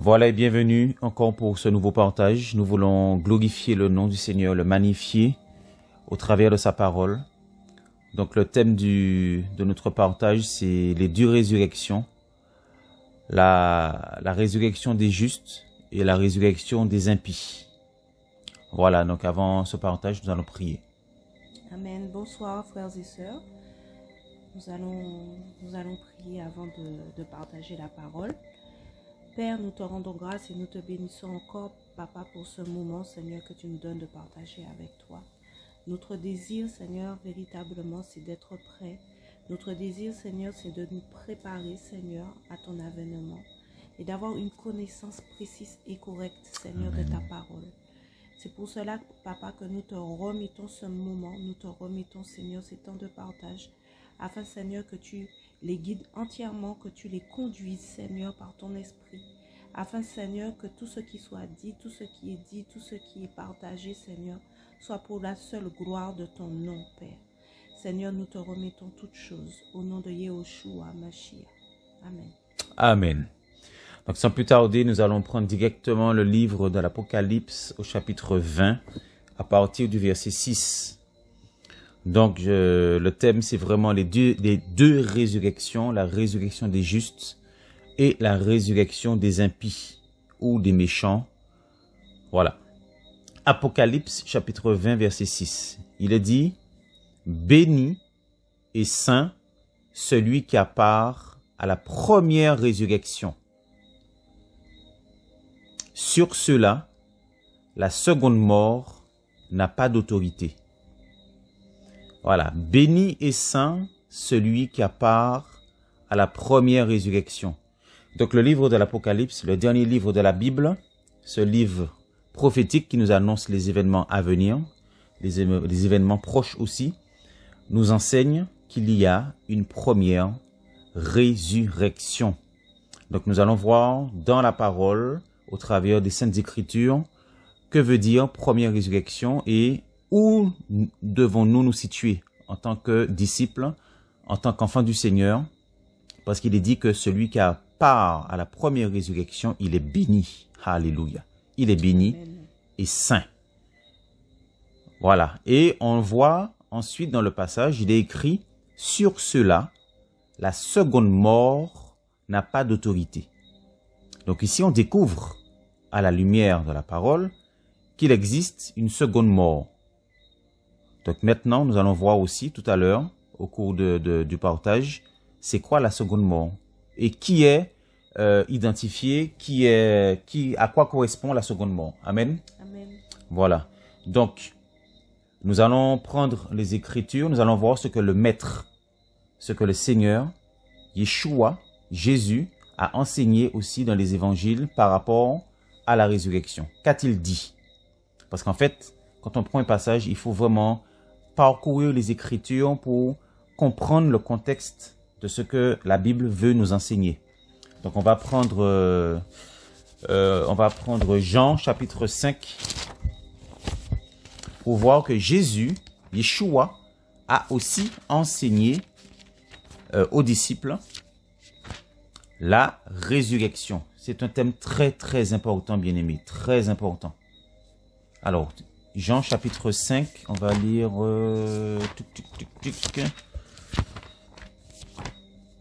Voilà et bienvenue encore pour ce nouveau partage. Nous voulons glorifier le nom du Seigneur, le magnifier au travers de sa parole. Donc le thème de notre partage, c'est les deux résurrections. La résurrection des justes et la résurrection des impies. Voilà, donc avant ce partage, nous allons prier. Amen. Bonsoir frères et sœurs. Nous allons prier avant de partager la parole. Père, nous te rendons grâce et nous te bénissons encore, Papa, pour ce moment, Seigneur, que tu nous donnes de partager avec toi. Notre désir, Seigneur, véritablement, c'est d'être prêt. Notre désir, Seigneur, c'est de nous préparer, Seigneur, à ton avènement et d'avoir une connaissance précise et correcte, Seigneur, de ta parole. C'est pour cela, Papa, que nous te remettons ce moment, nous te remettons, Seigneur, ces temps de partage, afin, Seigneur, que tu les guides entièrement, que tu les conduises, Seigneur, par ton esprit, afin, Seigneur, que tout ce qui soit dit, tout ce qui est dit, tout ce qui est partagé, Seigneur, soit pour la seule gloire de ton nom, Père. Seigneur, nous te remettons toutes choses, au nom de Yehoshua Mashiach. Amen. Amen. Donc sans plus tarder, nous allons prendre directement le livre de l'Apocalypse au chapitre 20, à partir du verset 6. Donc le thème, c'est vraiment les deux résurrections, la résurrection des justes et la résurrection des impies ou des méchants. Voilà. Apocalypse chapitre 20, verset 6. Il est dit, « Béni et saint celui qui a part à la première résurrection. Sur cela, la seconde mort n'a pas d'autorité. » Voilà, béni et saint celui qui a part à la première résurrection. Donc le livre de l'Apocalypse, le dernier livre de la Bible, ce livre prophétique qui nous annonce les événements à venir, les événements proches aussi, nous enseigne qu'il y a une première résurrection. Donc nous allons voir dans la parole, au travers des Saintes Écritures, que veut dire première résurrection et où devons-nous nous situer en tant que disciples, en tant qu'enfants du Seigneur, parce qu'il est dit que celui qui a part à la première résurrection, il est béni. Alléluia. Il est béni et saint. Voilà. Et on voit ensuite dans le passage, il est écrit, sur cela, la seconde mort n'a pas d'autorité. Donc ici, on découvre à la lumière de la parole qu'il existe une seconde mort. Donc maintenant, nous allons voir aussi tout à l'heure, au cours du partage, c'est quoi la seconde mort et qui est identifié, à quoi correspond la seconde mort. Amen. Amen. Voilà. Donc, nous allons prendre les Écritures, nous allons voir ce que le Maître, ce que le Seigneur, Yeshua, Jésus, a enseigné aussi dans les évangiles par rapport à la résurrection. Qu'a-t-il dit? Parce qu'en fait, quand on prend un passage, il faut vraiment parcourir les Écritures pour comprendre le contexte de ce que la Bible veut nous enseigner. Donc on va prendre Jean chapitre 5 pour voir que Jésus, Yeshua, a aussi enseigné aux disciples la résurrection. C'est un thème très très important, bien-aimé, très important. Alors, Jean chapitre 5, on va lire...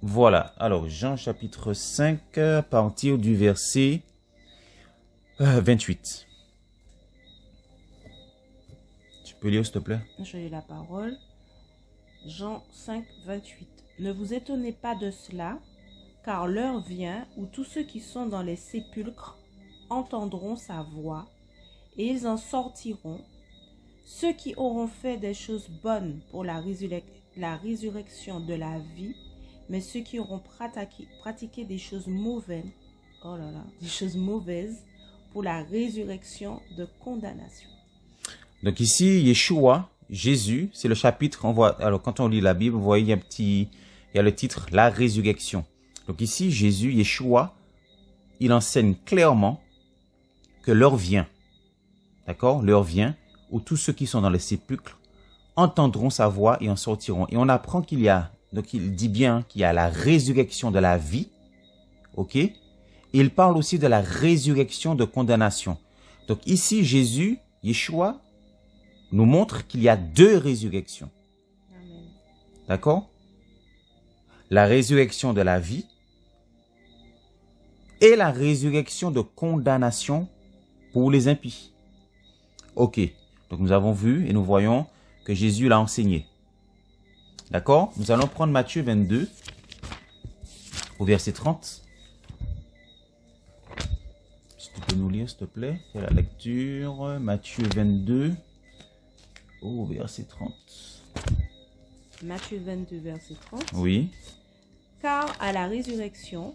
Voilà, alors Jean chapitre 5, à partir du verset 28. Tu peux lire s'il te plaît? Je lis la parole. Jean 5, 28. Ne vous étonnez pas de cela, car l'heure vient où tous ceux qui sont dans les sépulcres entendront sa voix, et ils en sortiront, ceux qui auront fait des choses bonnes pour la résurrection de la vie, mais ceux qui auront pratiqué des choses mauvaises, des choses mauvaises pour la résurrection de condamnation. Donc ici, Yeshua, Jésus, c'est le chapitre, on voit, alors quand on lit la Bible, vous voyez, il y a le titre, la résurrection. Donc ici, Jésus, Yeshua, il enseigne clairement que l'heure vient. D'accord? L'heure vient où tous ceux qui sont dans les sépulcres entendront sa voix et en sortiront. Et on apprend qu'il y a, donc il dit bien qu'il y a la résurrection de la vie, ok? Et Et il parle aussi de la résurrection de condamnation. Donc ici, Jésus, Yeshua, nous montre qu'il y a deux résurrections. D'accord? La résurrection de la vie et la résurrection de condamnation pour les impies. Ok, donc nous avons vu et nous voyons que Jésus l'a enseigné. D'accord? Nous allons prendre Matthieu 22 au verset 30. Si tu peux nous lire, s'il te plaît, fais la lecture. Matthieu 22 au verset 30. Matthieu 22, verset 30. Oui. Car à la résurrection,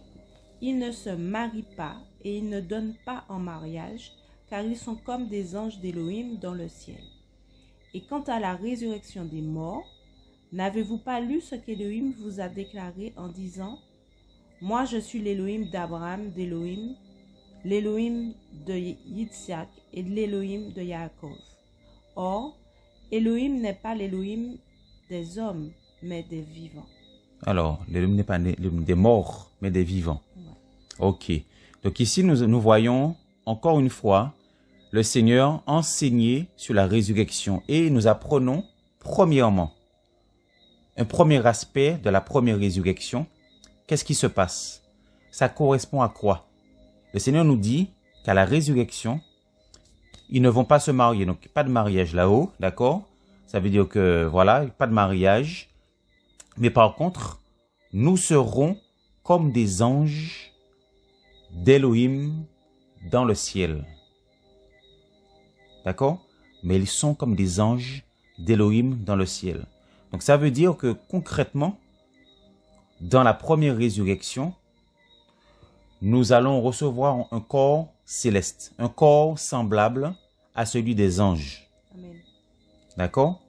ils ne se marient pas et ils ne donnent pas en mariage, car ils sont comme des anges d'Élohim dans le ciel. Et quant à la résurrection des morts, n'avez-vous pas lu ce qu'Élohim vous a déclaré en disant « Moi je suis l'Élohim d'Abraham, d'Élohim, l'Élohim de Yitzhak et de l'Élohim de Yaakov. » Or, Élohim n'est pas l'Élohim des hommes, mais des vivants. Alors, l'Élohim n'est pas l'Élohim des morts, mais des vivants. Ouais. Ok. Donc ici, nous voyons encore une fois le Seigneur enseigner sur la résurrection. Et nous apprenons, premièrement, un premier aspect de la première résurrection. Qu'est-ce qui se passe? Ça correspond à quoi? Le Seigneur nous dit qu'à la résurrection, ils ne vont pas se marier. Donc, pas de mariage là-haut, d'accord? Ça veut dire que, voilà, pas de mariage. Mais par contre, nous serons comme des anges d'Élohim dans le ciel. D'accord? Mais ils sont comme des anges d'Élohim dans le ciel. Donc ça veut dire que concrètement, dans la première résurrection, nous allons recevoir un corps céleste, un corps semblable à celui des anges. Amen. D'accord?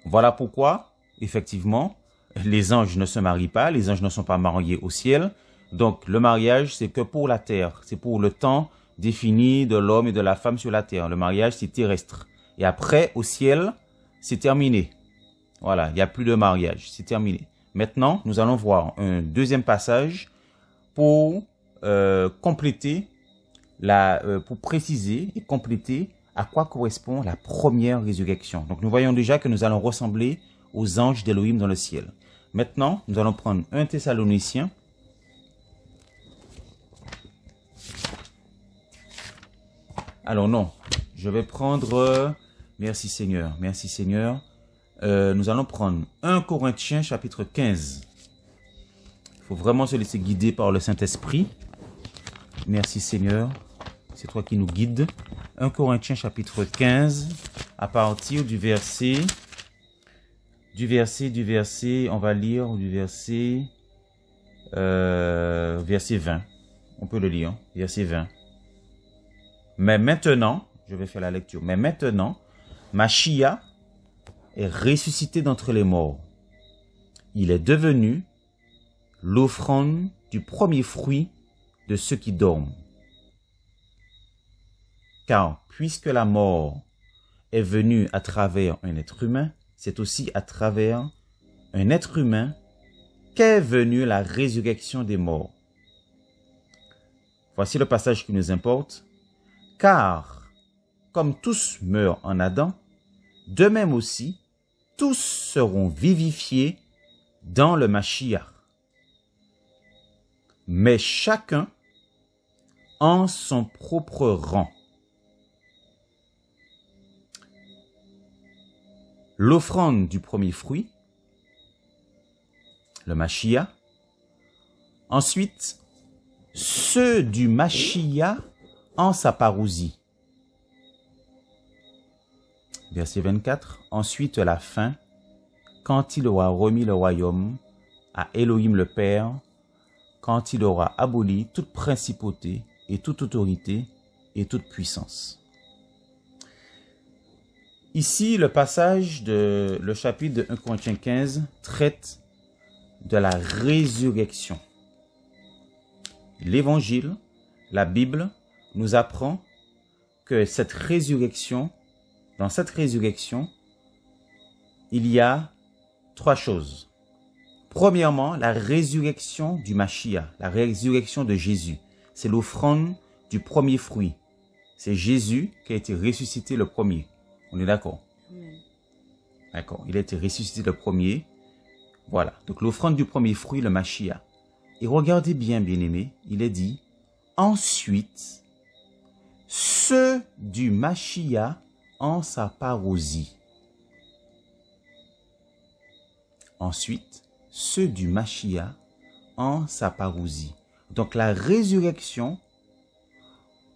Voilà pourquoi, effectivement, les anges ne se marient pas, les anges ne sont pas mariés au ciel. Donc le mariage, c'est que pour la terre, c'est pour le temps défini de l'homme et de la femme sur la terre. Le mariage, c'est terrestre. Et après, au ciel, c'est terminé. Voilà, il n'y a plus de mariage, c'est terminé. Maintenant, nous allons voir un deuxième passage pour compléter, pour préciser et compléter à quoi correspond la première résurrection. Donc, nous voyons déjà que nous allons ressembler aux anges d'Élohim dans le ciel. Maintenant, nous allons prendre 1 Thessaloniciens. Alors non, je vais prendre... merci Seigneur, merci Seigneur. Nous allons prendre 1 Corinthiens chapitre 15. Il faut vraiment se laisser guider par le Saint-Esprit. Merci Seigneur, c'est toi qui nous guides. 1 Corinthiens chapitre 15, à partir du verset, on va lire du verset 20. On peut le lire, verset 20. Mais maintenant, je vais faire la lecture. Mais maintenant, Mashiach est ressuscité d'entre les morts. Il est devenu l'offrande du premier fruit de ceux qui dorment. Car puisque la mort est venue à travers un être humain, c'est aussi à travers un être humain qu'est venue la résurrection des morts. Voici le passage qui nous importe. Car, comme tous meurent en Adam, de même aussi, tous seront vivifiés dans le Mashiach. Mais chacun en son propre rang. L'offrande du premier fruit, le Mashiach. Ensuite, ceux du Mashiach en sa parousie. Verset 24. Ensuite la fin, quand il aura remis le royaume à Elohim le Père, quand il aura aboli toute principauté et toute autorité et toute puissance. Ici, le passage de le chapitre de 1 Corinthiens 15 traite de la résurrection. L'Évangile, la Bible, nous apprend que cette résurrection, dans cette résurrection, il y a trois choses. Premièrement, la résurrection du Mashiach, la résurrection de Jésus. c'est l'offrande du premier fruit. C'est Jésus qui a été ressuscité le premier. On est d'accord? D'accord. Il a été ressuscité le premier. Voilà. Donc l'offrande du premier fruit, le Mashiach. Et regardez bien, bien-aimés, il est dit, ensuite, ceux du Mashiach en sa parousie. Ensuite, ceux du Mashiach en sa parousie. Donc la résurrection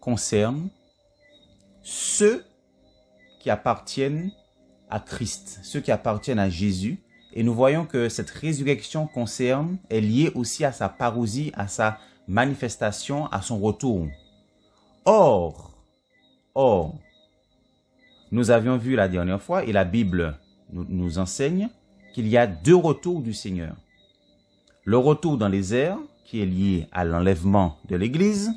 concerne ceux qui appartiennent à Christ, ceux qui appartiennent à Jésus. Et nous voyons que cette résurrection est liée aussi à sa parousie, à sa manifestation, à son retour. Or, nous avions vu la dernière fois, et la Bible nous enseigne, qu'il y a deux retours du Seigneur. Le retour dans les airs, qui est lié à l'enlèvement de l'Église,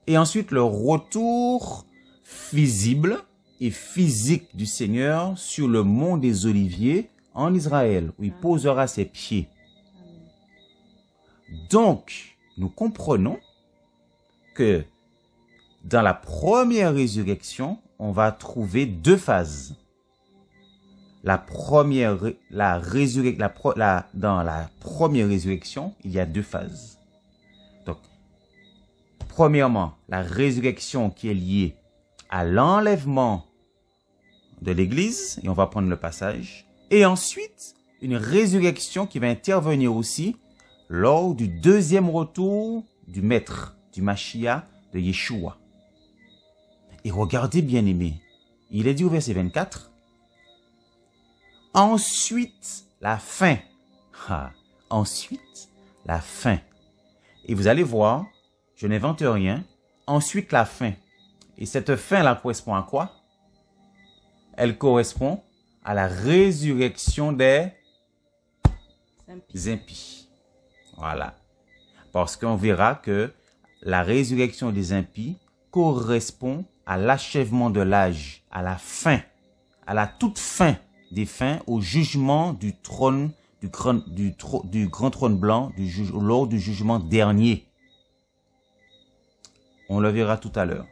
et ensuite le retour visible et physique du Seigneur sur le mont des Oliviers en Israël, où il posera ses pieds. Donc, nous comprenons que dans la première résurrection, on va trouver deux phases. Dans la première résurrection, il y a deux phases. Donc, premièrement, la résurrection qui est liée à l'enlèvement de l'Église, et on va prendre le passage. Et ensuite, une résurrection qui va intervenir aussi lors du deuxième retour du Maître, du Mashiach, de Yeshua. Et regardez bien aimé, il est dit au verset 24, ensuite la fin. Ensuite la fin. Et vous allez voir, je n'invente rien, ensuite la fin. Et cette fin-là correspond à quoi? Elle correspond à la résurrection des impies. Voilà. Parce qu'on verra que la résurrection des impies correspond à l'achèvement de l'âge, à la fin, à la toute fin des fins, au jugement du trône, du grand trône blanc, lors du jugement dernier. On le verra tout à l'heure.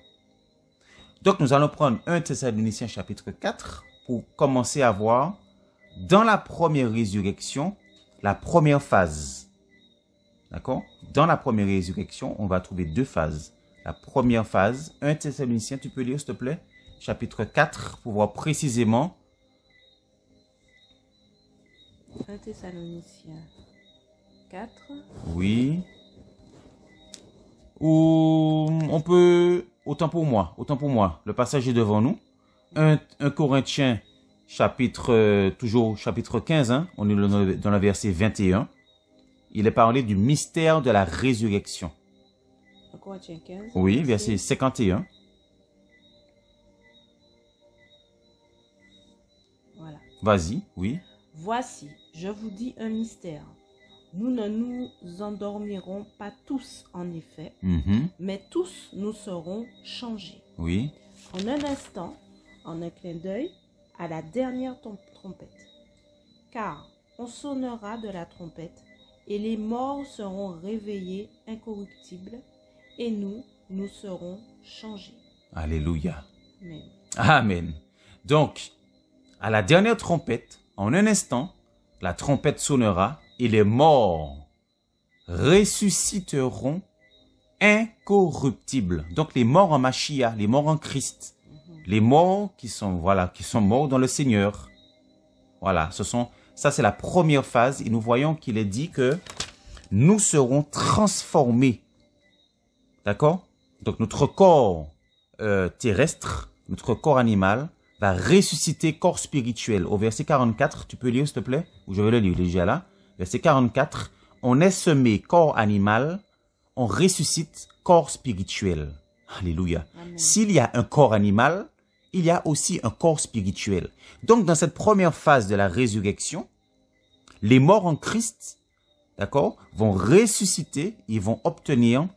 Donc, nous allons prendre 1 Thessaloniciens chapitre 4 pour commencer à voir dans la première résurrection, la première phase. D'accord? Dans la première résurrection, on va trouver deux phases. La première phase, 1 Thessaloniciens, tu peux lire s'il te plaît, chapitre 4, pour voir précisément. 1 Thessaloniciens 4. Oui. Ou on peut, autant pour moi, le passage est devant nous. 1 Corinthiens, toujours chapitre 15, hein, on est dans le verset 21. Il est parlé du mystère de la résurrection. 1 Corinthiens 15. Oui, verset 51. Voilà. Vas-y, oui. Voici, je vous dis un mystère. Nous ne nous endormirons pas tous en effet, mais tous nous serons changés. Oui. En un instant, en un clin d'œil, à la dernière trompette. Car on sonnera de la trompette, et les morts seront réveillés incorruptibles, et nous serons changés. Alléluia. Amen. Amen. Donc, à la dernière trompette, en un instant, la trompette sonnera, et les morts ressusciteront incorruptibles. Donc les morts en Mashiach, les morts en Christ, les morts qui sont morts dans le Seigneur. Voilà, ça c'est la première phase et nous voyons qu'il est dit que nous serons transformés. D'accord? Donc notre corps terrestre, notre corps animal va ressusciter corps spirituel. Au verset 44, tu peux lire s'il te plaît? Ou je vais le lire déjà là. Verset 44, on est semé corps animal, on ressuscite corps spirituel. Alléluia. S'il y a un corps animal, il y a aussi un corps spirituel. Donc, dans cette première phase de la résurrection, les morts en Christ, d'accord, vont ressusciter, ils vont obtenir,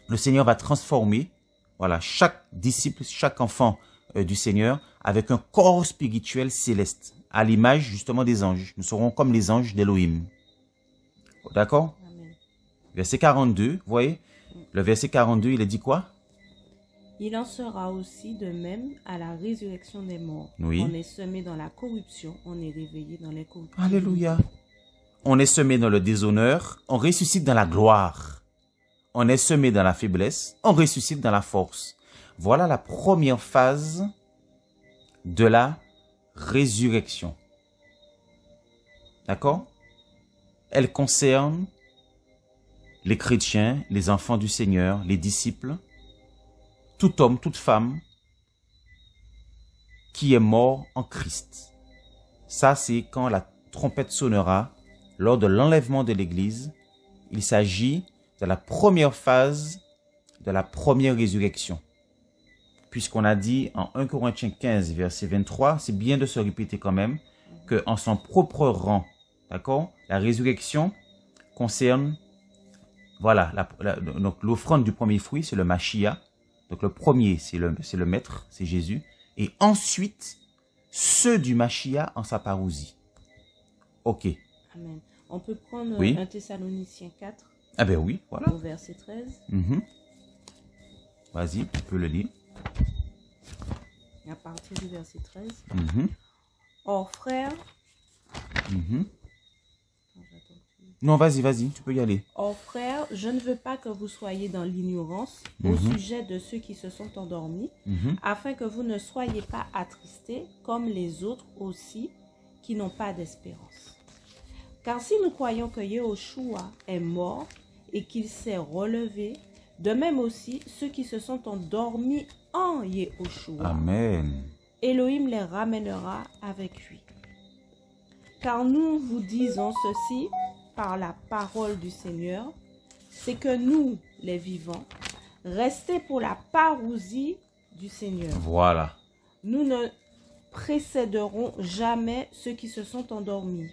le Seigneur va transformer, voilà, chaque disciple, chaque enfant du Seigneur avec un corps spirituel céleste, à l'image justement des anges. Nous serons comme les anges d'Élohim. D'accord? Verset 42, vous voyez? Le verset 42, il a dit quoi? Il en sera aussi de même à la résurrection des morts. Oui. On est semé dans la corruption, on est réveillé dans les corruptions. Alléluia. On est semé dans le déshonneur, on ressuscite dans la gloire. On est semé dans la faiblesse, on ressuscite dans la force. Voilà la première phase de la résurrection. D'accord? Elle concerne les chrétiens, les enfants du Seigneur, les disciples, tout homme, toute femme qui est mort en Christ. Ça, c'est quand la trompette sonnera lors de l'enlèvement de l'Église. Il s'agit de la première phase de la première résurrection. Puisqu'on a dit en 1 Corinthiens 15, verset 23, c'est bien de se répéter quand même, qu'en son propre rang, d'accord, la résurrection concerne, voilà, donc l'offrande du premier fruit, c'est le Mashiach. Donc le premier, c'est le maître, c'est Jésus. Et ensuite, ceux du Mashiach en sa parousie. Ok. Amen. On peut prendre Oui. 1 Thessaloniciens 4, Ah ben oui, voilà. au verset 13. Vas-y, tu peux le lire. À partir du verset 13. Or, frères, Non, vas-y, tu peux y aller. Or, frères, je ne veux pas que vous soyez dans l'ignorance au sujet de ceux qui se sont endormis, afin que vous ne soyez pas attristés comme les autres aussi qui n'ont pas d'espérance. Car si nous croyons que Yahushua est mort et qu'il s'est relevé, de même aussi ceux qui se sont endormis en Yahushua, Amen. Elohim les ramènera avec lui. Car nous vous disons ceci par la parole du Seigneur, c'est que nous, les vivants, restés pour la parousie du Seigneur. Voilà. Nous ne précéderons jamais ceux qui se sont endormis.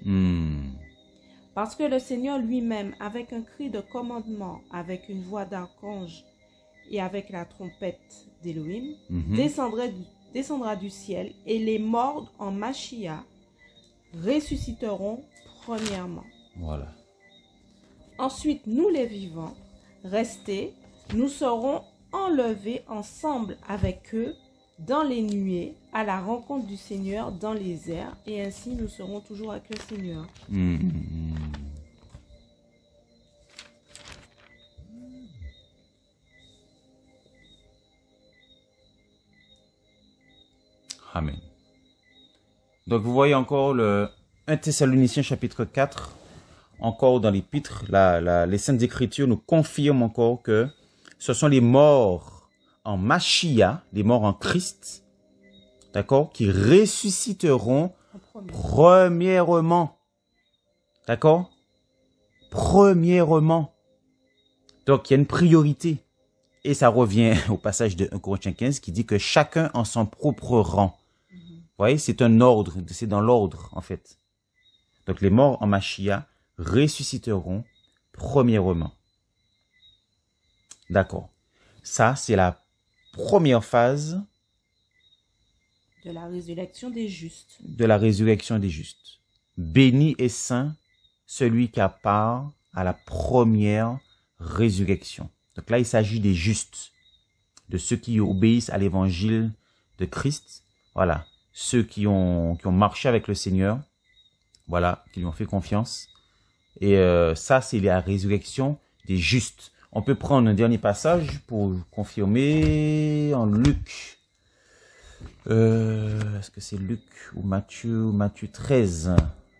Parce que le Seigneur lui-même, avec un cri de commandement, avec une voix d'archange et avec la trompette d'Élohim, descendra du ciel, et les morts en Mashiach ressusciteront premièrement. Voilà. Ensuite, nous les vivants, restés, nous serons enlevés ensemble avec eux dans les nuées, à la rencontre du Seigneur dans les airs, et ainsi nous serons toujours avec le Seigneur. Amen. Donc vous voyez encore le 1 Thessaloniciens chapitre 4, encore dans l'épître, les Saintes Écritures nous confirment encore que ce sont les morts en Mashiach, les morts en Christ, d'accord, qui ressusciteront premièrement. D'accord? Premièrement. Donc il y a une priorité. Et ça revient au passage de 1 Corinthiens 15 qui dit que chacun en son propre rang. Vous voyez, c'est un ordre, c'est dans l'ordre en fait. Donc les morts en Mashiach ressusciteront premièrement. D'accord. Ça, c'est la première phase de la résurrection des justes. De la résurrection des justes. Béni et saint celui qui a part à la première résurrection. Donc là, il s'agit des justes, de ceux qui obéissent à l'évangile de Christ. Voilà, ceux qui ont marché avec le Seigneur, voilà, qui lui ont fait confiance. Et ça, c'est la résurrection des justes. On peut prendre un dernier passage pour confirmer en Luc. Est-ce que c'est Luc ou Matthieu? Matthieu 13.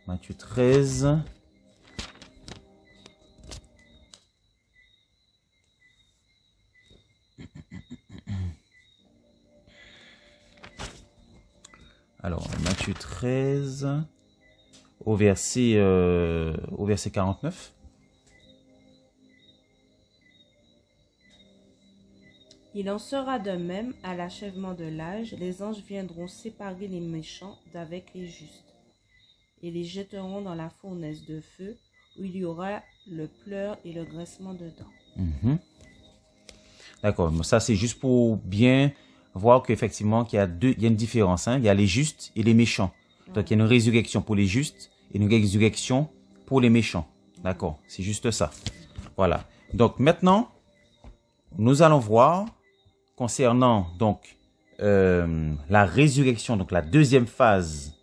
Matthieu 13. Alors, Matthieu 13, au verset 49. Il en sera de même à l'achèvement de l'âge, les anges viendront séparer les méchants d'avec les justes, et les jetteront dans la fournaise de feu, où il y aura le pleur et le grincement de dents. D'accord, ça c'est juste pour bien voir qu'effectivement il y a une différence. Hein? Il y a les justes et les méchants. Donc il y a une résurrection pour les justes et une résurrection pour les méchants. D'accord, c'est juste ça. Voilà. Donc maintenant, nous allons voir concernant donc la résurrection, donc la deuxième phase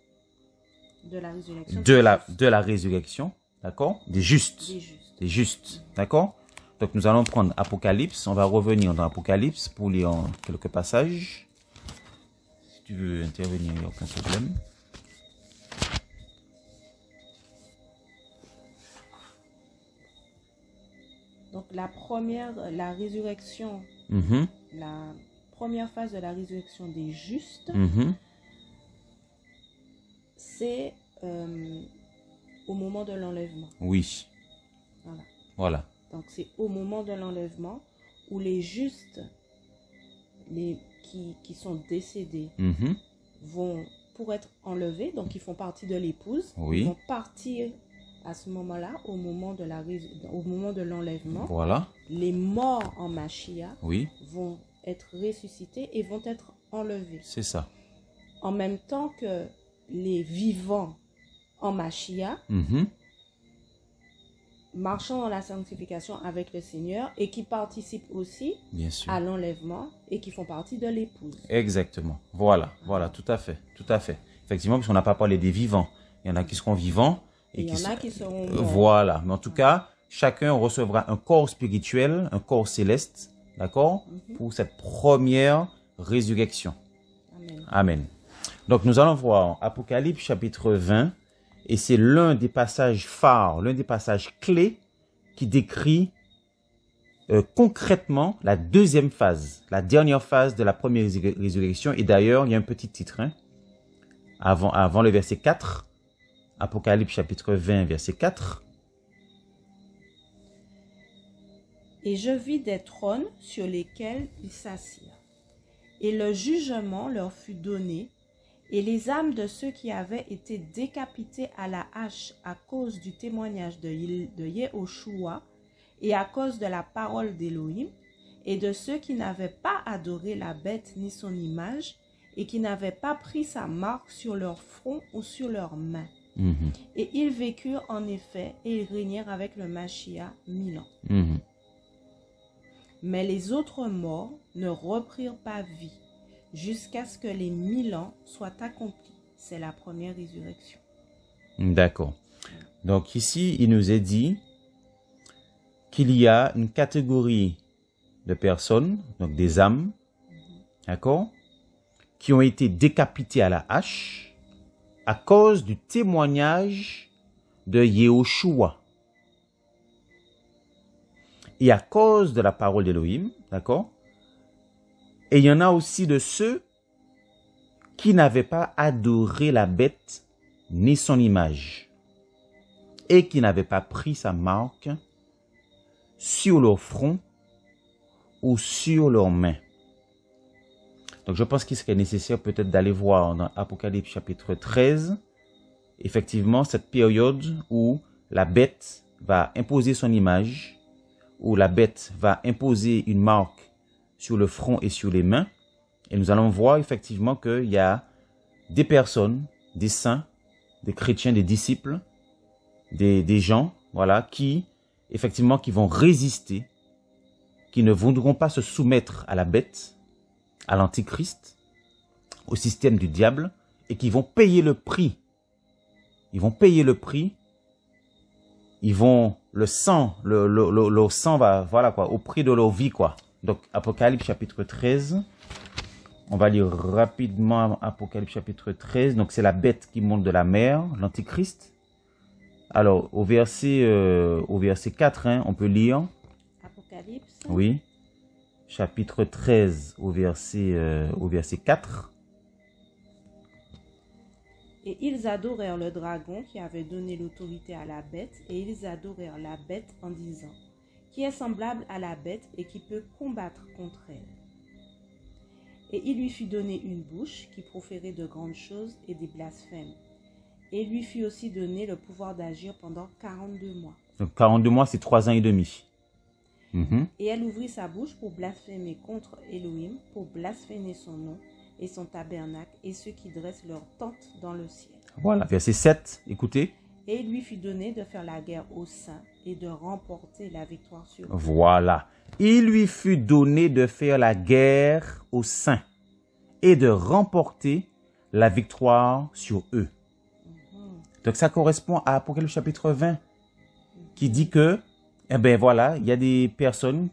de la résurrection, de la résurrection, d'accord, des justes, d'accord. Donc nous allons prendre Apocalypse, on va revenir dans Apocalypse pour lire quelques passages. Si tu veux intervenir, il n'y a aucun problème. Donc la résurrection, la première phase de la résurrection des justes, c'est au moment de l'enlèvement. Oui. Voilà. Donc c'est au moment de l'enlèvement où les justes, qui sont décédés, vont pour être enlevés, donc ils font partie de l'épouse, ils vont partir à ce moment-là, au moment de l'enlèvement. Voilà. Les morts en Mashiach vont être ressuscités et vont être enlevés. C'est ça. En même temps que les vivants en Mashiach, marchant dans la sanctification avec le Seigneur et qui participent aussi à l'enlèvement et qui font partie de l'épouse. Exactement. Voilà, voilà, tout à fait, tout à fait. Effectivement, parce qu'on n'a pas parlé des vivants. Il y en a qui seront vivants et il y en a qui seront morts. Voilà, mais en tout cas, chacun recevra un corps spirituel, un corps céleste, d'accord, pour cette première résurrection. Amen. Amen. Donc, nous allons voir Apocalypse chapitre 20. Et c'est l'un des passages phares, l'un des passages clés qui décrit concrètement la deuxième phase, la dernière phase de la première résurrection. Et d'ailleurs, il y a un petit titre, avant le verset 4, Apocalypse chapitre 20, verset 4. Et je vis des trônes sur lesquels ils s'assirent. Et le jugement leur fut donné. Et les âmes de ceux qui avaient été décapités à la hache à cause du témoignage de Yehoshua et à cause de la parole d'Élohim, et de ceux qui n'avaient pas adoré la bête ni son image, et qui n'avaient pas pris sa marque sur leur front ou sur leurs mains. Et ils vécurent en effet, et ils régnèrent avec le Mashiach 1000 ans. Mais les autres morts ne reprirent pas vie, jusqu'à ce que les 1000 ans soient accomplis. C'est la première résurrection. D'accord. Donc ici, il nous est dit qu'il y a une catégorie de personnes, donc des âmes, d'accord, qui ont été décapitées à la hache à cause du témoignage de Yehoshua. Et à cause de la parole d'Élohim, d'accord. Et il y en a aussi de ceux qui n'avaient pas adoré la bête ni son image et qui n'avaient pas pris sa marque sur leur front ou sur leurs mains. Donc je pense qu'il serait nécessaire peut-être d'aller voir dans Apocalypse chapitre 13, effectivement cette période où la bête va imposer son image, où la bête va imposer une marque sur le front et sur les mains. Et nous allons voir effectivement qu'il y a des personnes, des saints, des chrétiens, des disciples, des gens, voilà, qui vont résister, qui ne voudront pas se soumettre à la bête, à l'antichrist, au système du diable, et qui vont payer le prix. Ils vont payer le prix. Le sang va, voilà quoi, au prix de leur vie, quoi. Donc, Apocalypse chapitre 13. On va lire rapidement Apocalypse chapitre 13. Donc, c'est la bête qui monte de la mer, l'antichrist. Alors, au verset 4, on peut lire. Apocalypse. Oui. Chapitre 13 au verset 4. Et ils adorèrent le dragon qui avait donné l'autorité à la bête, et ils adorèrent la bête en disant, qui est semblable à la bête et qui peut combattre contre elle. Et il lui fut donné une bouche qui proférait de grandes choses et des blasphèmes. Et il lui fut aussi donné le pouvoir d'agir pendant 42 mois. Donc 42 mois, c'est 3 ans et demi. Et elle ouvrit sa bouche pour blasphémer contre Elohim, pour blasphémer son nom et son tabernacle et ceux qui dressent leur tente dans le ciel. Voilà, verset 7, écoutez. Et il lui fut donné de faire la guerre aux saints et de remporter la victoire sur eux. Voilà. Il lui fut donné de faire la guerre aux saints et de remporter la victoire sur eux. Donc ça correspond à Apocalypse chapitre 20 qui dit que, eh ben voilà, il y a des personnes,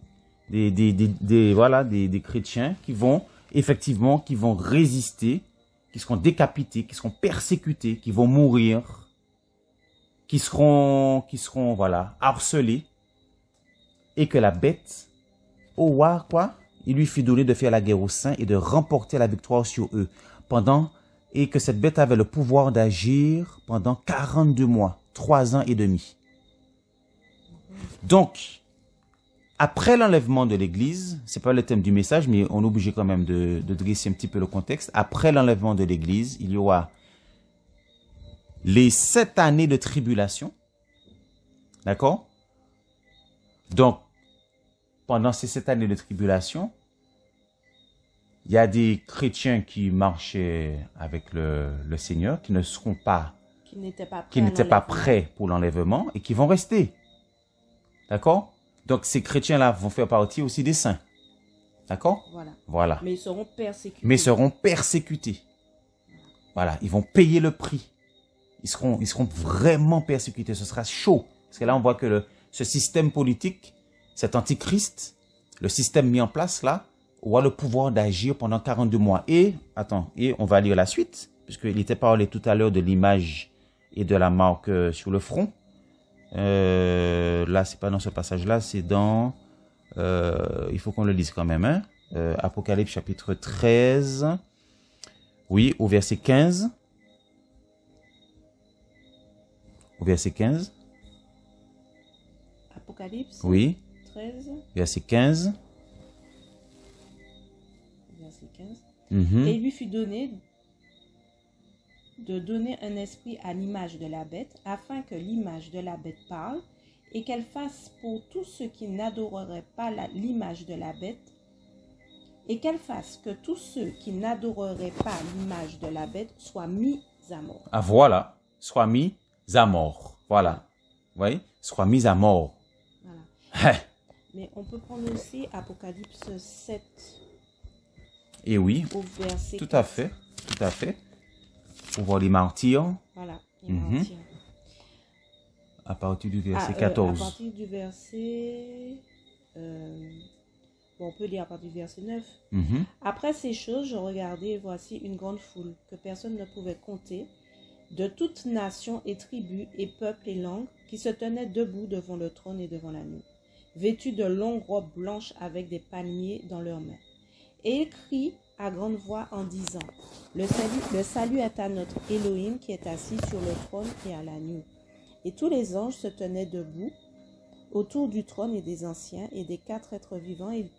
des chrétiens qui vont effectivement, qui vont résister, qui seront décapités, qui seront persécutés, qui vont mourir, qui seront voilà, harcelés, et que la bête, au roi, quoi, il lui fut donné de faire la guerre aux saints et de remporter la victoire sur eux, et que cette bête avait le pouvoir d'agir pendant 42 mois, 3 ans et demi. Donc, après l'enlèvement de l'Église, c'est pas le thème du message, mais on est obligé quand même de dresser un petit peu le contexte. Après l'enlèvement de l'Église, il y aura les 7 années de tribulation. D'accord? Donc, pendant ces 7 années de tribulation, il y a des chrétiens qui marchaient avec le Seigneur, qui ne seront pas, Qui n'étaient pas prêts pour l'enlèvement et qui vont rester. D'accord? Donc, ces chrétiens-là vont faire partie aussi des saints. D'accord? Voilà. Mais ils seront persécutés. Voilà. Ils vont payer le prix. Ils seront vraiment persécutés. Ce sera chaud. Parce que là, on voit que ce système politique, cet antichrist, le système mis en place là, aura le pouvoir d'agir pendant 42 mois. Et on va lire la suite, puisqu'il était parlé tout à l'heure de l'image et de la marque sur le front. Là, c'est pas dans ce passage-là, c'est dans... il faut qu'on le lise quand même. Hein? Apocalypse chapitre 13. Oui, au verset 15. Au verset 15. Apocalypse oui. 13. Verset 15. Verset 15. Mm-hmm. Et il lui fut donné de donner un esprit à l'image de la bête, afin que l'image de la bête parle, et qu'elle fasse pour tous ceux qui n'adoreraient pas l'image de la bête, et qu'elle fasse que tous ceux qui n'adoreraient pas l'image de la bête soient mis à mort. Ah voilà, soient mis à mort. Voilà. Vous voyez? Soient mis à mort. Voilà. Mais on peut prendre aussi Apocalypse 7. Et oui, au verset tout à fait, tout à fait. Pour voir les martyrs. Voilà, les martyrs. À partir du verset 14. À partir du verset... on peut lire à partir du verset 9. Après ces choses, je regardais et voici une grande foule que personne ne pouvait compter, de toutes nations et tribus et peuples et langues, qui se tenaient debout devant le trône et devant l'agneau, vêtus de longues robes blanches avec des palmiers dans leurs mains. Et ils crient à grande voix en disant, le salut est à notre Elohim qui est assis sur le trône et à l'agneau. Et tous les anges se tenaient debout autour du trône et des anciens et des 4 êtres vivants, et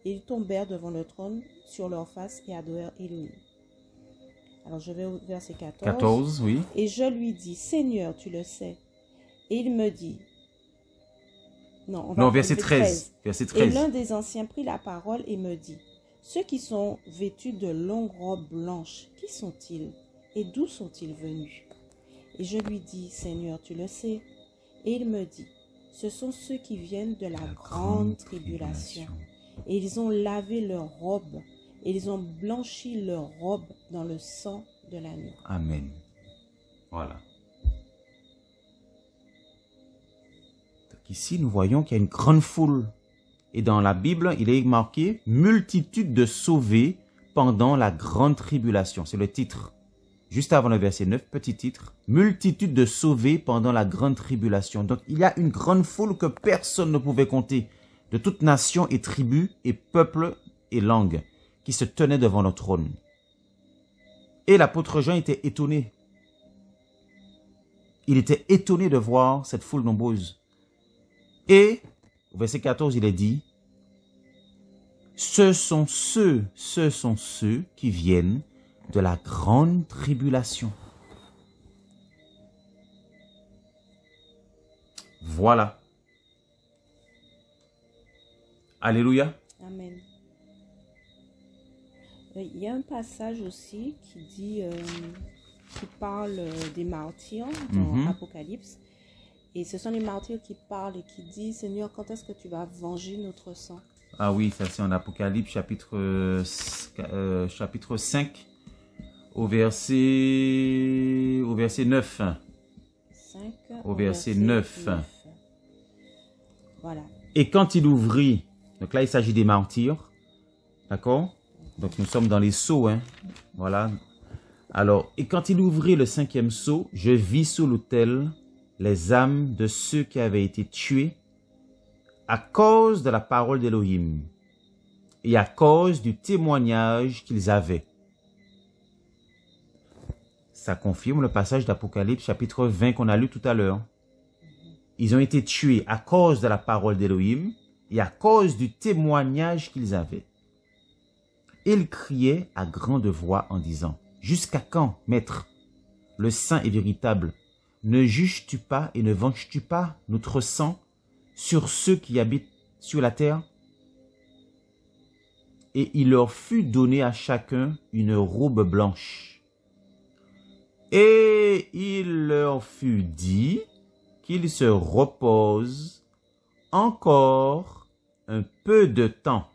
ils tombèrent devant le trône sur leur face et adorèrent Elohim. Alors je vais au verset 14. 14, oui. Et je lui dis, Seigneur, tu le sais. Et il me dit, verset 13. Verset 13. Et l'un des anciens prit la parole et me dit, ceux qui sont vêtus de longues robes blanches, qui sont-ils et d'où sont-ils venus? Et je lui dis, Seigneur, tu le sais. Et il me dit, ce sont ceux qui viennent de la grande tribulation. Et ils ont lavé leurs robes, et ils ont blanchi leurs robes dans le sang de l'agneau. Amen. Voilà. Donc ici, nous voyons qu'il y a une grande foule. Et dans la Bible, il est marqué « Multitude de sauvés pendant la grande tribulation ». C'est le titre. Juste avant le verset 9, petit titre. « Multitude de sauvés pendant la grande tribulation ». Donc, il y a une grande foule que personne ne pouvait compter, de toute nation et tribu et peuple et langue, qui se tenaient devant le trône. Et l'apôtre Jean était étonné. Il était étonné de voir cette foule nombreuse. Et au verset 14, il est dit, ce sont ceux qui viennent de la grande tribulation. Voilà. Alléluia. Amen. Il y a un passage aussi qui dit, qui parle des martyrs dans Apocalypse. Et ce sont les martyrs qui parlent et qui disent, Seigneur, quand est-ce que tu vas venger notre sang? Ah oui, ça c'est en Apocalypse chapitre 5 au verset 9. 5 Au verset 9. Voilà. Et quand il ouvrit, donc là il s'agit des martyrs, d'accord? Donc nous sommes dans les sceaux, hein? Voilà. Alors, et quand il ouvrit le 5e sceau, je vis sous l'autel les âmes de ceux qui avaient été tués à cause de la parole d'Élohim et à cause du témoignage qu'ils avaient. Ça confirme le passage d'Apocalypse chapitre 20 qu'on a lu tout à l'heure. Ils ont été tués à cause de la parole d'Élohim et à cause du témoignage qu'ils avaient. Ils criaient à grande voix en disant, « Jusqu'à quand, Maître, le saint et véritable, ne juges-tu pas et ne venges-tu pas notre sang sur ceux qui habitent sur la terre? » Et il leur fut donné à chacun une robe blanche. Et il leur fut dit qu'ils se reposent encore un peu de temps,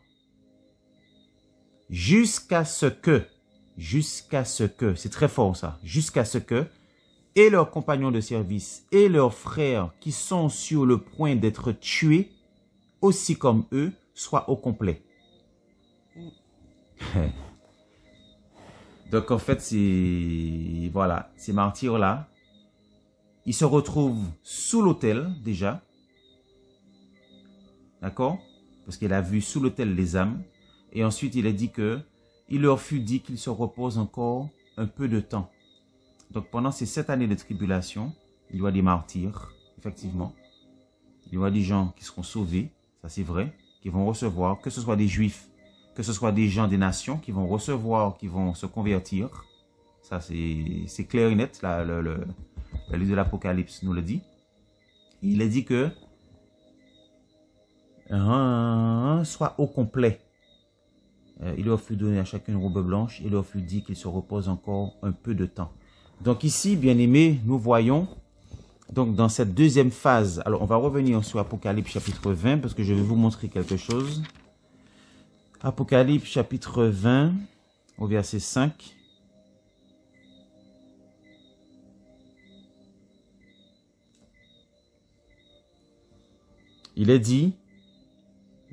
jusqu'à ce que, c'est très fort ça, jusqu'à ce que, et leurs compagnons de service et leurs frères qui sont sur le point d'être tués, aussi comme eux, soient au complet. Donc en fait, voilà, ces martyrs-là, ils se retrouvent sous l'autel déjà, d'accord? Parce qu'il a vu sous l'autel les âmes, et ensuite il a dit que il leur fut dit qu'ils se reposent encore un peu de temps. Donc pendant ces 7 années de tribulation, il y aura des martyrs, effectivement. Il y aura des gens qui seront sauvés, ça c'est vrai, qui vont recevoir, que ce soit des juifs, que ce soit des gens des nations qui vont recevoir, qui vont se convertir. Ça c'est clair et net, le livre de l'Apocalypse nous le dit. Il a dit que soit au complet. Il leur fut donné à chacun une robe blanche, il leur fut dit qu'il se repose encore un peu de temps. Donc ici, bien aimés, nous voyons, donc dans cette deuxième phase, alors on va revenir sur Apocalypse chapitre 20, parce que je vais vous montrer quelque chose. Apocalypse chapitre 20, au verset 5. Il est dit,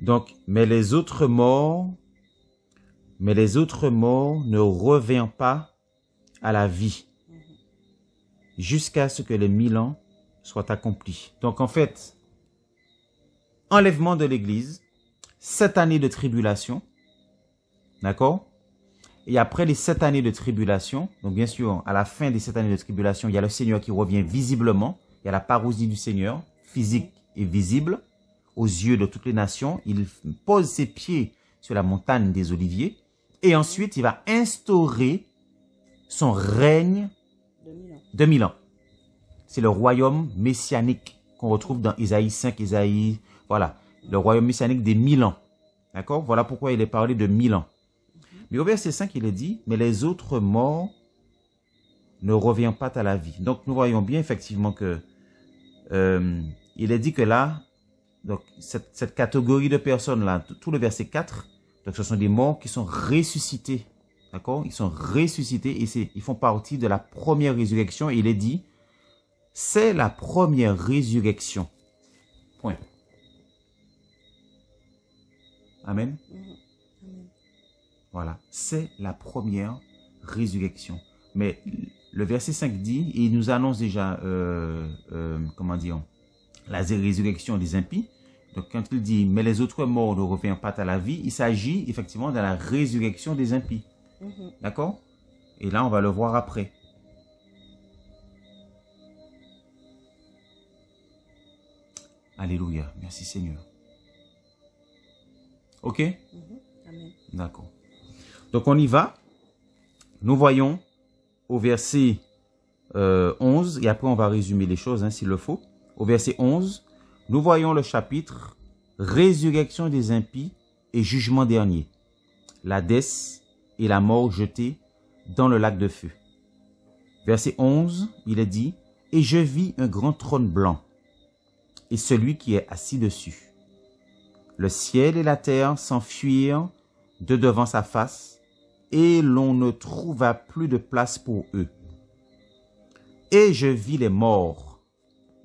donc, mais les autres morts ne revinrent pas à la vie, jusqu'à ce que les 1000 ans soient accomplis. Donc en fait, enlèvement de l'Église, 7 années de tribulation, d'accord? Et après les 7 années de tribulation, donc bien sûr, à la fin des 7 années de tribulation, il y a le Seigneur qui revient visiblement, il y a la parousie du Seigneur, physique et visible, aux yeux de toutes les nations. Il pose ses pieds sur la montagne des Oliviers, et ensuite il va instaurer son règne de 1000 ans. C'est le royaume messianique qu'on retrouve dans Isaïe 5, voilà, le royaume messianique des 1000 ans. D'accord? Voilà pourquoi il est parlé de 1000 ans. Mais au verset 5, il est dit, mais les autres morts ne reviennent pas à la vie. Donc nous voyons bien effectivement que il est dit que là, donc cette catégorie de personnes-là, tout le verset 4, donc ce sont des morts qui sont ressuscités. D'accord? Ils sont ressuscités et ils font partie de la première résurrection. Et il est dit, c'est la première résurrection. Point. Amen. Amen. Voilà, c'est la première résurrection. Mais le verset 5 dit, et il nous annonce déjà, comment dire, la résurrection des impies. Donc quand il dit, mais les autres morts ne reviennent pas à la vie, il s'agit effectivement de la résurrection des impies. D'accord? Et là, on va le voir après. Alléluia. Merci Seigneur. Ok? Amen. D'accord. Donc on y va. Nous voyons au verset 11, et après on va résumer les choses s'il le faut. Au verset 11, nous voyons le chapitre Résurrection des impies et jugement dernier. L'Hadès et la mort jetée dans le lac de feu. Verset 11, il est dit, « Et je vis un grand trône blanc, et celui qui est assis dessus. Le ciel et la terre s'enfuirent de devant sa face, et l'on ne trouva plus de place pour eux. Et je vis les morts.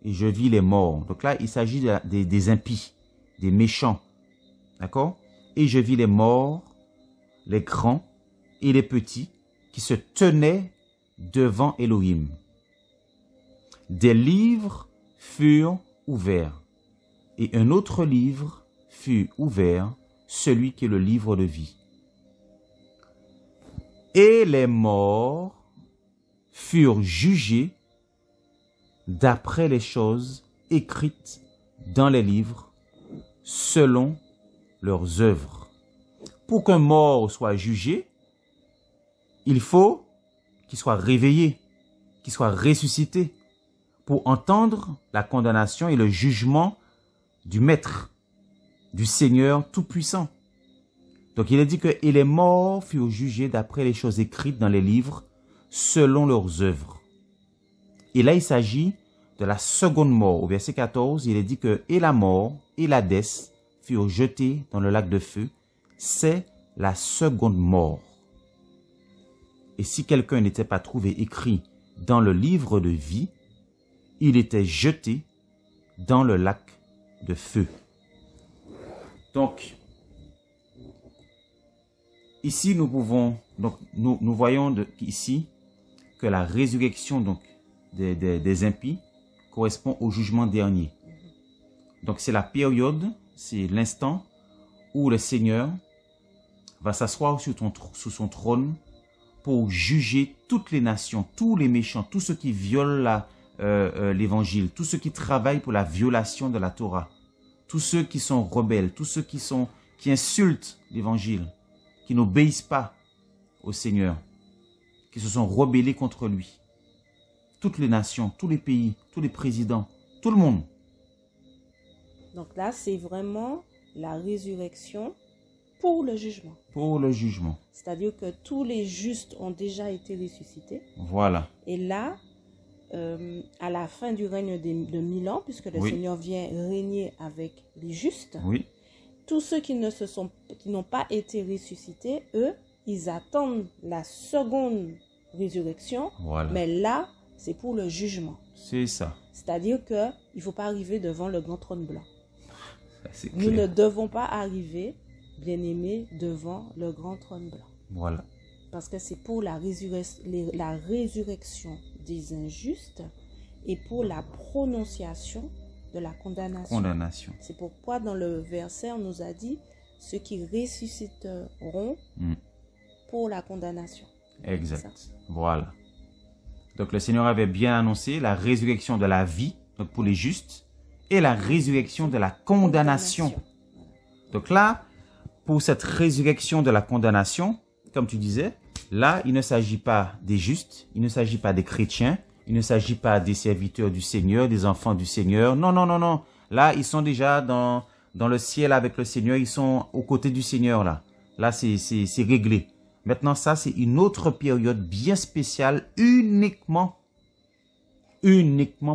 Et je vis les morts. Donc là, il s'agit des impies, des méchants. D'accord? Et je vis les morts, les grands et les petits, qui se tenaient devant Elohim. Des livres furent ouverts, et un autre livre fut ouvert, celui qui est le livre de vie. Et les morts furent jugés d'après les choses écrites dans les livres, selon leurs œuvres. Pour qu'un mort soit jugé, il faut qu'il soit réveillé, qu'il soit ressuscité, pour entendre la condamnation et le jugement du Maître, du Seigneur Tout-Puissant. Donc il est dit que « Et les morts furent jugés d'après les choses écrites dans les livres, selon leurs œuvres. » Et là, il s'agit de la seconde mort. Au verset 14, il est dit que « Et la mort et l'Hadès furent jetés dans le lac de feu. » C'est la seconde mort. Et si quelqu'un n'était pas trouvé écrit dans le livre de vie, il était jeté dans le lac de feu. Donc, ici, nous voyons ici que la résurrection donc, des impies correspond au jugement dernier. Donc, c'est la période, c'est l'instant où le Seigneur va s'asseoir sous son trône pour juger toutes les nations, tous les méchants, tous ceux qui violent l'évangile, tous ceux qui travaillent pour la violation de la Torah, tous ceux qui sont rebelles, tous ceux qui insultent l'évangile, qui n'obéissent pas au Seigneur, qui se sont rebellés contre lui. Toutes les nations, tous les pays, tous les présidents, tout le monde. Donc là, c'est vraiment la résurrection pour le jugement. Pour le jugement. C'est-à-dire que tous les justes ont déjà été ressuscités. Voilà. Et là, à la fin du règne de 1000 ans, puisque le Seigneur vient régner avec les justes, tous ceux qui n'ont pas été ressuscités, eux, ils attendent la seconde résurrection. Voilà. Mais là, c'est pour le jugement. C'est ça. C'est-à-dire qu'il ne faut pas arriver devant le grand trône blanc. Nous ne devons pas arriver, bien-aimés, devant le grand trône blanc. Voilà. Parce que c'est pour la résurrection des injustes et pour la prononciation de la condamnation. C'est pourquoi dans le verset, on nous a dit ceux qui ressusciteront pour la condamnation. Exact. Voilà. Donc le Seigneur avait bien annoncé la résurrection de la vie, donc pour les justes, et la résurrection de la condamnation. Donc là, pour cette résurrection de la condamnation, comme tu disais, là, il ne s'agit pas des justes, il ne s'agit pas des chrétiens, il ne s'agit pas des serviteurs du Seigneur, des enfants du Seigneur. Non, non, non, non. Là, ils sont déjà dans le ciel avec le Seigneur, ils sont aux côtés du Seigneur, là. Là, c'est réglé. Maintenant, ça, c'est une autre période bien spéciale, uniquement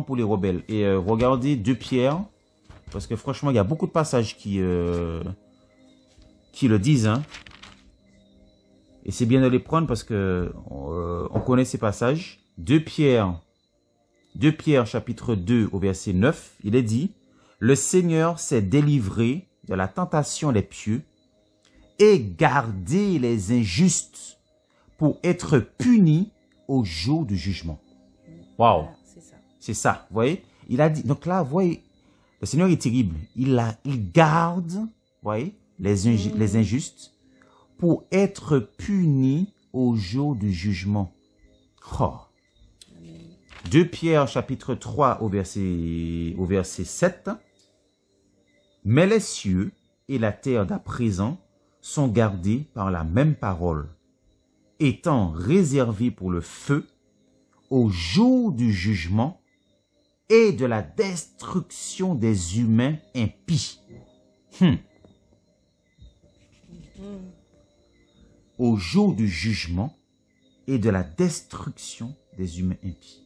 pour les rebelles. Et regardez 2 Pierre, parce que franchement, il y a beaucoup de passages qui le disent, hein. Et c'est bien de les prendre parce que on connaît ces passages. 2 Pierre chapitre 2 au verset 9, il est dit, « Le Seigneur s'est délivré de la tentation des pieux et gardé les injustes pour être punis au jour du jugement. » Waouh! C'est ça, vous voyez? Il a dit, donc là, vous voyez, le Seigneur est terrible. Il garde, vous voyez, les injustes pour être punis au jour du jugement. Oh. 2 Pierre chapitre 3 au verset 7. « Mais les cieux et la terre d'à présent sont gardés par la même parole, étant réservés pour le feu au jour du jugement et de la destruction des humains impies. » Au jour du jugement et de la destruction des humains impies.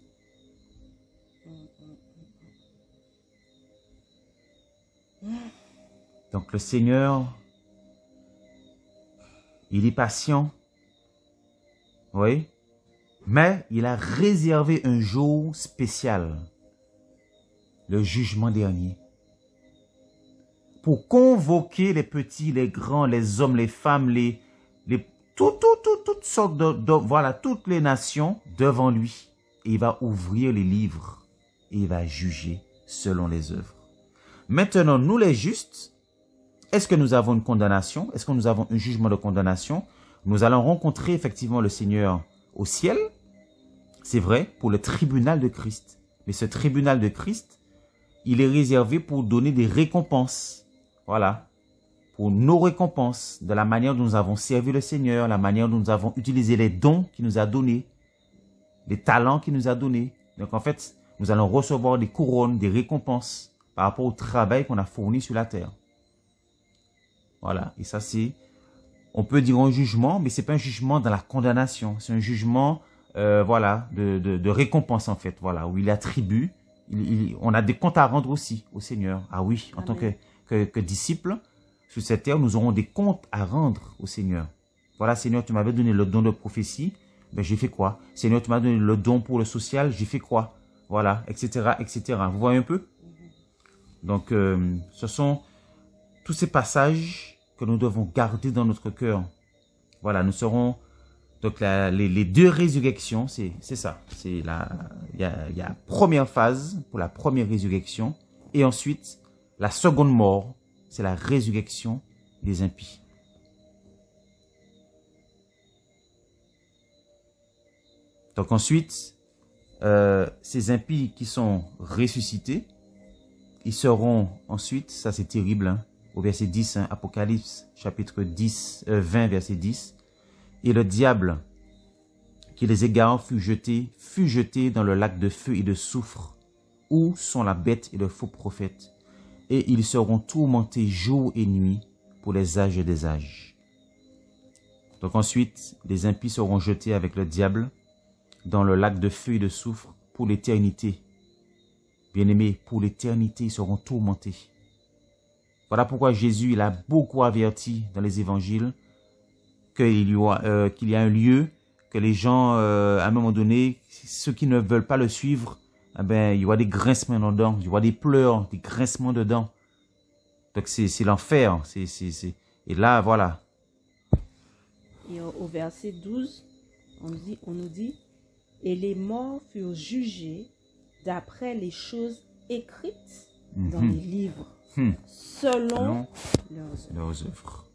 Donc le Seigneur, il est patient. Oui. Mais il a réservé un jour spécial. Le jugement dernier. Pour convoquer les petits, les grands, les hommes, les femmes, toutes sortes voilà, toutes les nations devant lui. Et il va ouvrir les livres et il va juger selon les œuvres. Maintenant, nous les justes, est-ce que nous avons une condamnation? Est-ce que nous avons un jugement de condamnation? Nous allons rencontrer effectivement le Seigneur au ciel. C'est vrai, pour le tribunal de Christ. Mais ce tribunal de Christ, il est réservé pour donner des récompenses. Voilà. Pour nos récompenses, de la manière dont nous avons servi le Seigneur, la manière dont nous avons utilisé les dons qu'il nous a donnés, les talents qu'il nous a donnés. Donc en fait, nous allons recevoir des couronnes, des récompenses par rapport au travail qu'on a fourni sur la terre. Voilà. Et ça, c'est, on peut dire un jugement, mais c'est pas un jugement dans la condamnation. C'est un jugement, voilà, de récompense en fait. Voilà, où il attribue. On a des comptes à rendre aussi au Seigneur. Ah oui, en tant que disciples, sur cette terre, nous aurons des comptes à rendre au Seigneur. Voilà, Seigneur, tu m'avais donné le don de prophétie, ben j'ai fait quoi? Seigneur, tu m'as donné le don pour le social, j'ai fait quoi? Voilà, etc., etc. Vous voyez un peu? Donc, ce sont tous ces passages que nous devons garder dans notre cœur. Voilà, nous serons... Donc, les deux résurrections, c'est ça. Il y a la première phase pour la première résurrection. Et ensuite, la seconde mort, c'est la résurrection des impies. Donc ensuite, ces impies qui sont ressuscités, ils seront ensuite, ça c'est terrible, hein, au verset 10, hein, Apocalypse chapitre 20, verset 10, et le diable qui les égare fut jeté dans le lac de feu et de soufre, où sont la bête et le faux prophète, et ils seront tourmentés jour et nuit pour les âges des âges. Donc ensuite, les impies seront jetés avec le diable dans le lac de feu et de soufre pour l'éternité. Bien-aimés, pour l'éternité, ils seront tourmentés. Voilà pourquoi Jésus, il a beaucoup averti dans les évangiles qu'il y a un lieu que les gens, à un moment donné, ceux qui ne veulent pas le suivre, eh ben, il y aura des grincements dedans, il y aura des pleurs, des grincements dedans. Donc c'est l'enfer. Et là, voilà. Et au verset 12, on nous dit, et les morts furent jugés d'après les choses écrites dans les livres, selon leurs œuvres.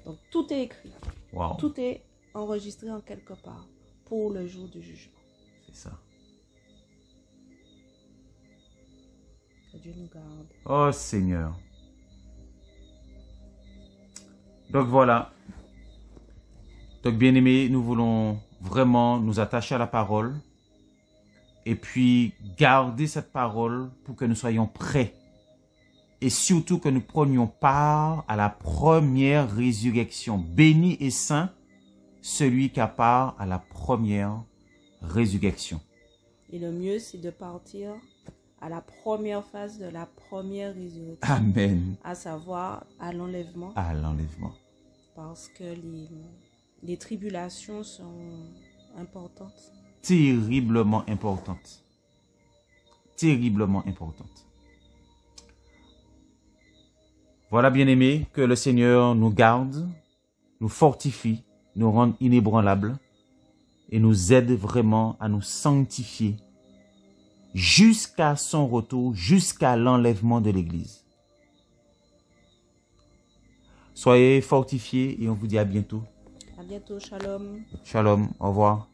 Donc tout est écrit. Wow. Tout est enregistré en quelque part pour le jour du jugement. C'est ça. Que Dieu nous garde. Oh Seigneur. Donc voilà. Donc bien aimés, nous voulons vraiment nous attacher à la parole et puis garder cette parole pour que nous soyons prêts et surtout que nous prenions part à la première résurrection. Béni et saint celui qui a part à la première résurrection. Et le mieux, c'est de partir à la première phase de la première résurrection. Amen. À savoir à l'enlèvement. À l'enlèvement. Parce que les tribulations sont importantes. Terriblement importantes. Terriblement importantes. Voilà, bien-aimés, que le Seigneur nous garde, nous fortifie, nous rende inébranlables et nous aide vraiment à nous sanctifier jusqu'à son retour, jusqu'à l'enlèvement de l'Église. Soyez fortifiés et on vous dit à bientôt. À bientôt, shalom. Shalom, au revoir.